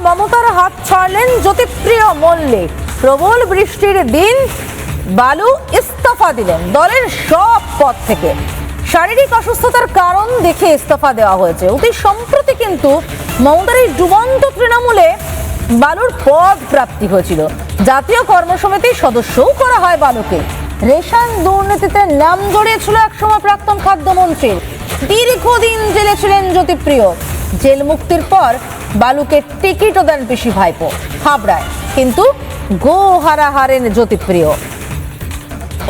মমতার হাত ছাড়লেন জ্যোতিপ্রিয় মল্লিক। প্রবল বৃষ্টির দিন বালু ইস্তফা দিলেন দলের সব পদ থেকে। শারীরিক অসুস্থতার কারণ দেখে ইস্তফা দেওয়া হয়েছে। অতি সম্প্রতি কিন্তু মমতার এই ডুবন্ত তৃণমূলে বালুর পদ প্রাপ্তি হয়েছিল। জাতীয় কর্মসমিতির সদস্যও করা হয় বালুকে। রেশন দুর্নীতিতে নাম জড়িয়েছিল একসময় প্রাক্তন খাদ্যমন্ত্রীর। দীর্ঘদিন জেলে ছিলেন জ্যোতিপ্রিয়। জেল মুক্তির পর বালুকে টিকিটও দেন পিসি ভাইপো হাবড়ায়, কিন্তু গো হারেন জ্যোতিপ্রিয়।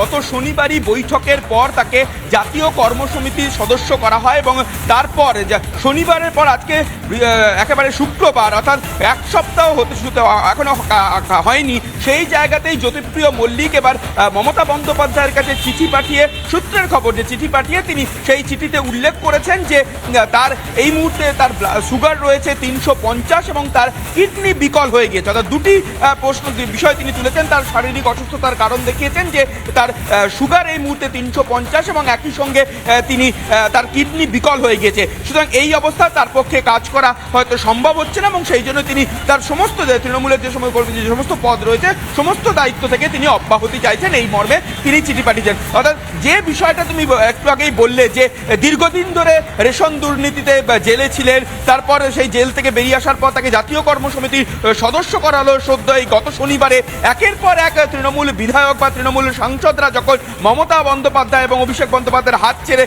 গত শনিবারই বৈঠকের পর তাকে জাতীয় কর্মসমিতির সদস্য করা হয় এবং তারপর শনিবারের পর আজকে একেবারে শুক্রবার, অর্থাৎ এক সপ্তাহ হতে এখনো হয়নি, সেই জায়গাতেই জ্যোতিপ্রিয় মল্লিক এবার মমতা বন্দ্যোপাধ্যায়ের কাছে চিঠি পাঠিয়ে, সূত্রের খবর যে চিঠি পাঠিয়ে তিনি সেই চিঠিতে উল্লেখ করেছেন যে তার এই মুহূর্তে তার সুগার রয়েছে 350 এবং তার কিডনি বিকল হয়ে গিয়েছে। অর্থাৎ দুটি বিষয় তিনি তুলেছেন। তার শারীরিক অসুস্থতার কারণ দেখিয়েছেন যে তার সুগার এই মুহূর্তে 350 এবং একই সঙ্গে তিনি তার কিডনি বিকল হয়ে গিয়েছে। সুতরাং এই অবস্থা তার পক্ষে কাজ করা হয়তো সম্ভব হচ্ছে না এবং সেই জন্য তিনি তার সমস্ত তৃণমূলের যে সমস্ত পদ রয়েছে সমস্ত দায়িত্ব থেকে তিনি অব্যাহতি চাইছেন, এই মর্মে তিনি চিঠি পাঠিয়েছেন। অর্থাৎ যে বিষয়টা তুমি একটু আগেই বললে যে দীর্ঘদিন ধরে রেশন দুর্নীতিতে জেলে ছিলেন, তারপর সেই জেল থেকে বেরিয়ে আসার পর তাকে জাতীয় কর্মসমিতির সদস্য করা হলো সদ্য এই গত শনিবারে। একের পর এক তৃণমূল বিধায়ক বা তৃণমূল সাংসদরা যখন মমতা বন্দ্যোপাধ্যায় এবং অভিষেক বন্দ্যোপাধ্যায়ের হাত ছেড়ে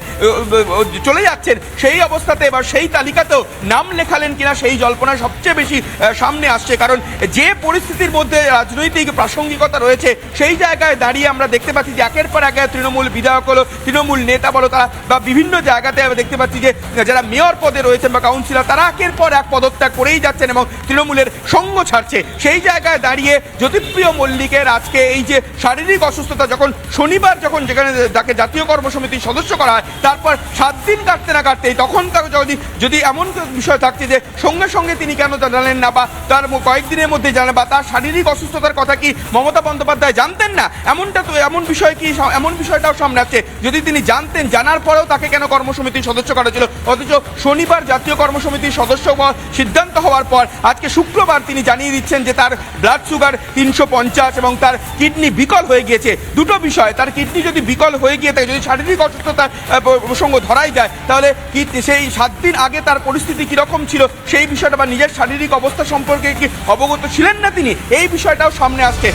চলে যাচ্ছেন, সেই অবস্থাতে এবার সেই তালিকাতেও নাম লেখালেন কিনা সেই জল্পনা সবচেয়ে বেশি সামনে আসছে। কারণ যে পরিস্থিতির মধ্যে রাজনৈতিক প্রাসঙ্গিকতা রয়েছে, সেই জায়গায় দাঁড়িয়ে আমরা দেখতে পাচ্ছি যে একের পর এক তৃণমূল বিধায়ক হলো, তৃণমূল নেতা বলো, তারা বা বিভিন্ন জায়গাতে দেখতে পাচ্ছি যে যারা মেয়র পদে রয়েছেন বা কাউন্সিলর, তারা একের পর এক পদত্যাগ করেই যাচ্ছেন এবং তৃণমূলের সঙ্গ ছাড়ছে। সেই জায়গায় দাঁড়িয়ে জ্যোতিপ্রিয় মল্লিকের আজকে এই যে শারীরিক অসুস্থতা, যখন শনিবার যেখানে তাকে জাতীয় কর্মসমিতির সদস্য করা হয়, তারপর 7 দিন কাটতে না কাটতেই তখন তাকে যদি এমন বিষয় থাকছে যে সঙ্গে সঙ্গে তিনি কেন জানালেন না বা তার কয়েকদিনের মধ্যে জানেন বা তার শারীরিক অসুস্থতার কথা কি মমতা বন্দ্যোপাধ্যায় জানতেন না, এমন বিষয়টাও সামনে আসছে। যদি তিনি জানতেন, জানার পরেও তাকে কেন কর্মসমিতির সদস্য করা ছিল? অথচ শনিবার জাতীয় কর্মসমিতির সদস্য সিদ্ধান্ত হওয়ার পর আজকে শুক্রবার তিনি জানিয়ে দিচ্ছেন যে তার ব্লাড সুগার 350 এবং তার কিডনি বিকল হয়ে গিয়েছে। দুটো বিষয়, তার কিডনি যদি বিকল হয়ে গিয়ে থাকে, যদি শারীরিক অসুস্থতার প্রসঙ্গ ধরাই যায়, তাহলে সেই 7 দিন আগে তার পরিস্থিতি কীরকম ছিল সেই বিষয়টা বা নিজের শারীরিক অবস্থা সম্পর্কে কি অবগত ছিলেন না তিনি, এই বিষয়টাও সামনে আসছে।